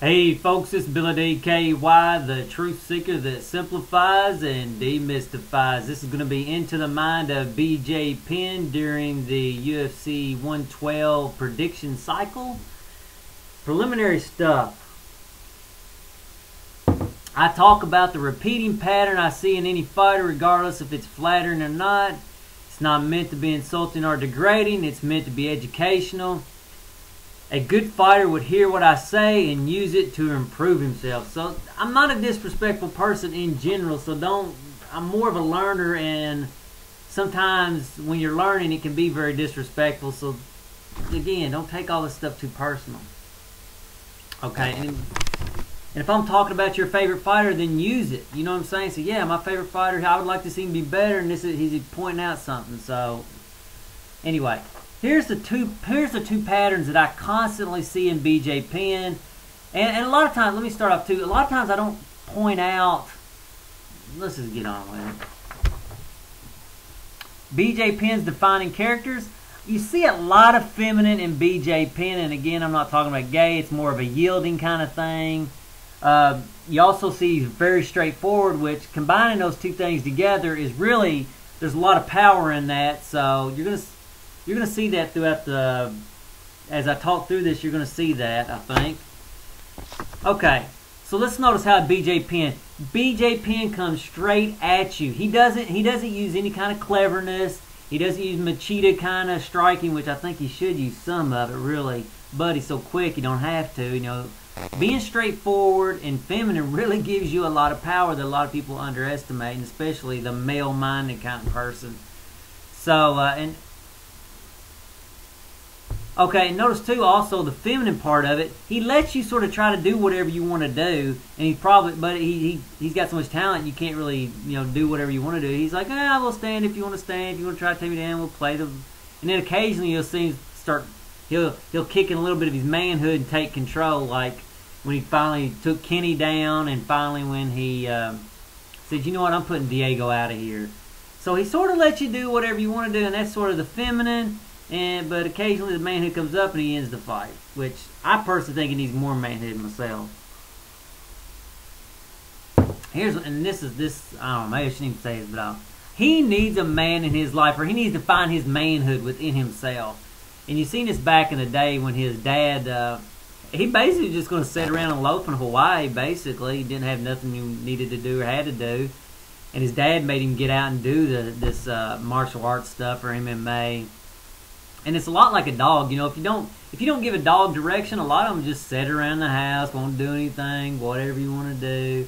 Hey folks, it's Billy DKY, the truth seeker that simplifies and demystifies. This is going to be into the mind of BJ Penn during the UFC 112 prediction cycle. Preliminary stuff. I talk about the repeating pattern I see in any fighter, regardless if it's flattering or not. It's not meant to be insulting or degrading. It's meant to be educational. A good fighter would hear what I say and use it to improve himself. So I'm not a disrespectful person in general, so I'm more of a learner, and sometimes when you're learning it can be very disrespectful. So again, don't take all this stuff too personal. Okay, and if I'm talking about your favorite fighter, then use it. You know what I'm saying? So yeah, my favorite fighter, I would like to see him be better, and he's pointing out something. So anyway, here's the two patterns that I constantly see in BJ Penn, and a lot of times, let me start off too. A lot of times I don't point out. Let's just get on with it. BJ Penn's defining characters. You see a lot of feminine in BJ Penn, and again, I'm not talking about gay. It's more of a yielding kind of thing. You also see he's very straightforward, which combining those two things together is really, there's a lot of power in that. So you're gonna see that throughout as I talk through this, you're gonna see that, I think. Okay, so let's notice how BJ Penn comes straight at you. He doesn't use any kind of cleverness. He doesn't use Machida kind of striking, which I think he should use some of it, really. But he's so quick, you don't have to. You know, being straightforward and feminine really gives you a lot of power that a lot of people underestimate, and especially the male-minded kind of person. So, okay, notice too also the feminine part of it. He lets you sort of try to do whatever you want to do, and he's got so much talent you can't really do whatever you want to do. He's like, we'll stand if you want to stand. If you want to try to take me down, we'll play them. And then occasionally you'll see him start. He'll kick in a little bit of his manhood and take control, like when he finally took Kenny down, and finally when he said, you know what, I'm putting Diego out of here. So he sort of lets you do whatever you want to do, and that's sort of the feminine. But occasionally the manhood comes up and he ends the fight, which I personally think he needs more manhood myself. I don't know, maybe I shouldn't even say this, but he needs a man in his life, or he needs to find his manhood within himself. And you've seen this back in the day when his dad, he basically was just going to sit around and loaf in Hawaii, basically. He didn't have nothing he needed to do or had to do. And his dad made him get out and do this martial arts stuff or MMA. And it's a lot like a dog, if you don't give a dog direction, a lot of them just sit around the house, won't do anything, whatever you want to do.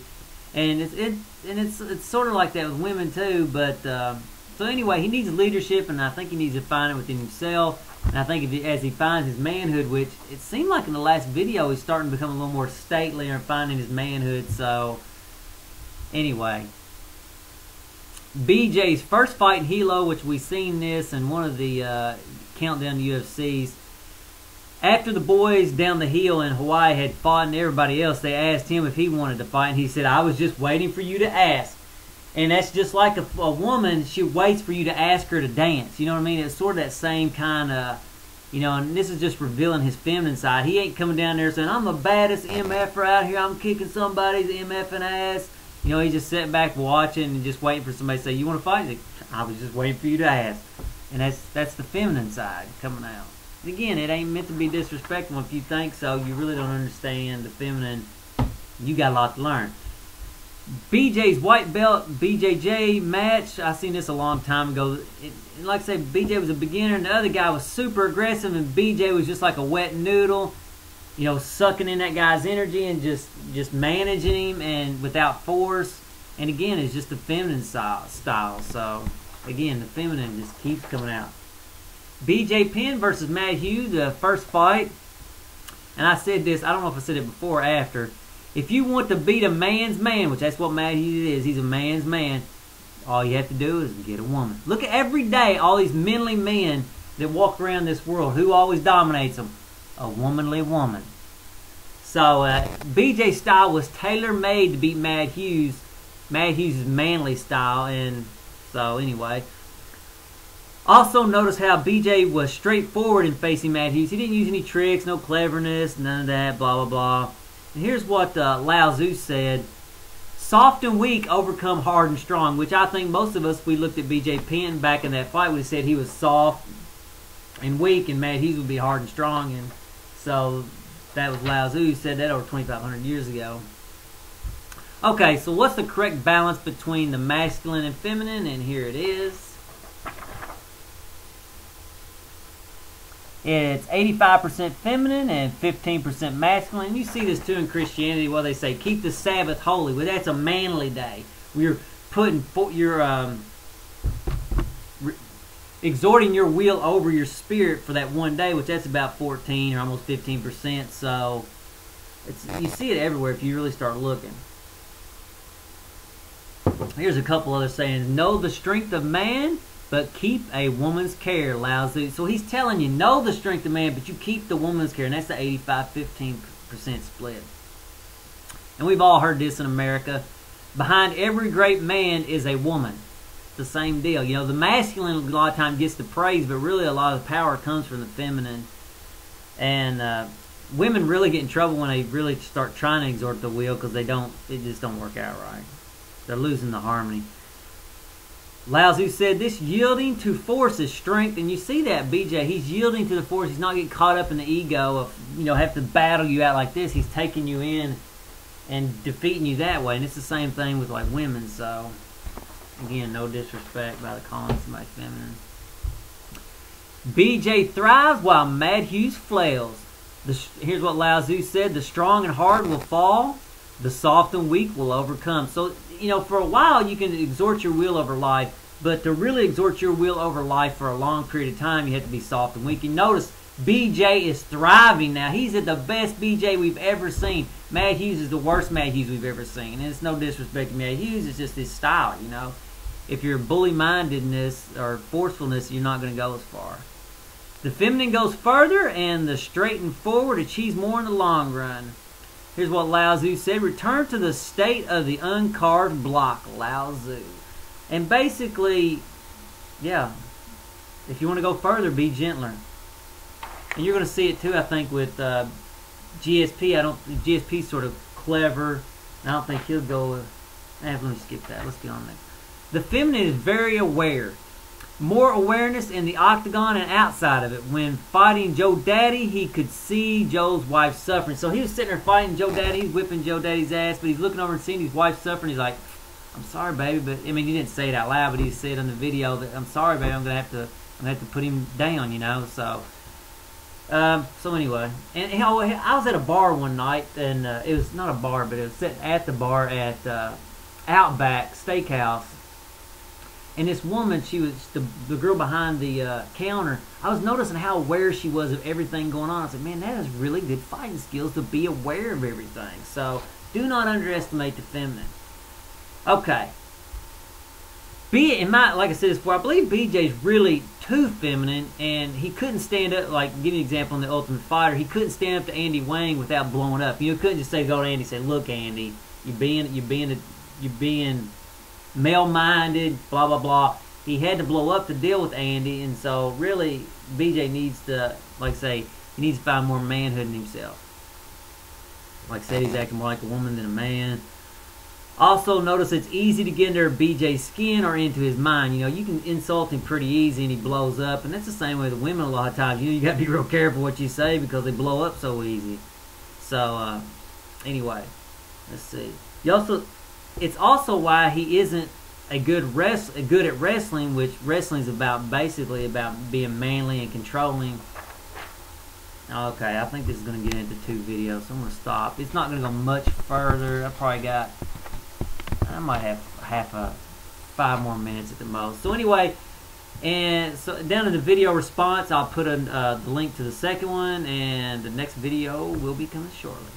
And it's sort of like that with women too. But so anyway, he needs leadership, and I think he needs to find it within himself. And I think as he finds his manhood, which it seemed like in the last video he's starting to become a little more stately and finding his manhood. So anyway, BJ's first fight in Hilo, which we've seen this in one of the countdown UFCs. After the boys down the hill in Hawaii had fought and everybody else, they asked him if he wanted to fight, and he said, I was just waiting for you to ask. And that's just like a woman, she waits for you to ask her to dance. You know what I mean? It's sort of that same kind of, and this is just revealing his feminine side. He ain't coming down there saying, I'm the baddest MFer out here, I'm kicking somebody's MFing ass. He's just sitting back watching and just waiting for somebody to say, you want to fight? He's like, I was just waiting for you to ask. And that's the feminine side coming out. And again, it ain't meant to be disrespectful. If you think so, you really don't understand the feminine. You got a lot to learn. BJ's white belt BJJ match, I seen this a long time ago. Like I say, BJ was a beginner and the other guy was super aggressive, and BJ was just like a wet noodle, sucking in that guy's energy and just managing him and without force. And again, it's just the feminine style. So again, the feminine just keeps coming out. BJ Penn versus Matt Hughes, the first fight. And I said this, I don't know if I said it before or after. If you want to beat a man's man, which that's what Matt Hughes is, he's a man's man, all you have to do is get a woman. Look at every day, all these manly men that walk around this world. Who always dominates them? A womanly woman. So BJ's style was tailor-made to beat Matt Hughes. Matt Hughes' manly style. And so anyway, Also notice how BJ was straightforward in facing Matt Hughes. He didn't use any tricks, no cleverness, none of that, blah, blah, blah. And here's what Lao Tzu said. Soft and weak overcome hard and strong, which I think most of us, we looked at B.J. Penn back in that fight, we said he was soft and weak, and Matt Hughes would be hard and strong. And so that was Lao Tzu who said that over 2,500 years ago. Okay, so what's the correct balance between the masculine and feminine? And here it is. It's 85% feminine and 15% masculine. And you see this too in Christianity, where they say keep the Sabbath holy. Well, that's a manly day. You're exhorting your will over your spirit for that one day, which that's about 14 or almost 15%. So you see it everywhere if you really start looking. Here's a couple other sayings. Know the strength of man, but keep a woman's care, Lao Tzu. So he's telling you, know the strength of man, but you keep the woman's care. And that's the 85-15% split. And we've all heard this in America. Behind every great man is a woman. It's the same deal. You know, the masculine a lot of times gets the praise, but really a lot of the power comes from the feminine. And women really get in trouble when they really start trying to exhort the will, because it just don't work out right. They're losing the harmony. Lao Tzu said, this yielding to force is strength. And you see that, BJ. He's yielding to the force. He's not getting caught up in the ego of, have to battle you out like this. He's taking you in and defeating you that way. And it's the same thing with, like, women. So, again, no disrespect by calling somebody feminine. BJ thrives while Mad Hughes flails. Here's what Lao Tzu said. The strong and hard will fall. The soft and weak will overcome. So, for a while you can exhort your will over life, but to really exhort your will over life for a long period of time, you have to be soft and weak. You notice BJ is thriving now. He's at the best BJ we've ever seen. Mad Hughes is the worst Mad Hughes we've ever seen. And it's no disrespect to Mad Hughes, it's just his style, If you're bully-mindedness or forcefulness, you're not going to go as far. The feminine goes further, and the straight and forward achieves more in the long run. Here's what Lao Tzu said. Return to the state of the uncarved block, Lao Tzu. And basically, yeah, if you want to go further, be gentler. And you're going to see it too, I think, with GSP. GSP's sort of clever. I don't think he'll go with... let me skip that. Let's get on there. The feminine is very aware. More awareness in the octagon and outside of it. When fighting Joe Daddy, he could see Joe's wife suffering. So he was sitting there fighting Joe Daddy. He's whipping Joe Daddy's ass, but he's looking over and seeing his wife suffering. He's like, I'm sorry, baby. But I mean, he didn't say it out loud, but he said on the video that, I'm sorry, baby. I'm gonna have to put him down, So, so anyway, and I was at a bar one night, and it was not a bar, but it was sitting at the bar at Outback Steakhouse. And this woman, she was the girl behind the counter. I was noticing how aware she was of everything going on. I said, man, that is really good fighting skills to be aware of everything. So do not underestimate the feminine. Okay. Like I said before, I believe BJ's really too feminine, and he couldn't stand up. Like, give you an example in The Ultimate Fighter, he couldn't stand up to Andy Wang without blowing up. You couldn't just go to Andy and say, look, Andy, you're being male-minded, blah, blah, blah. He had to blow up to deal with Andy, and so really, BJ needs to, like I say, he needs to find more manhood in himself. Like I said, he's acting more like a woman than a man. Also, notice it's easy to get under BJ's skin or into his mind. You can insult him pretty easy, and he blows up, and that's the same way with women a lot of times. You got to be real careful what you say because they blow up so easy. So, anyway, let's see. It's also why he isn't good at wrestling, which wrestling is basically about being manly and controlling. Okay, I think this is going to get into 2 videos, so I'm going to stop. It's not going to go much further. I might have 5 more minutes at the most. So anyway, and so down in the video response, I'll put the link to the second one, and the next video will be coming shortly.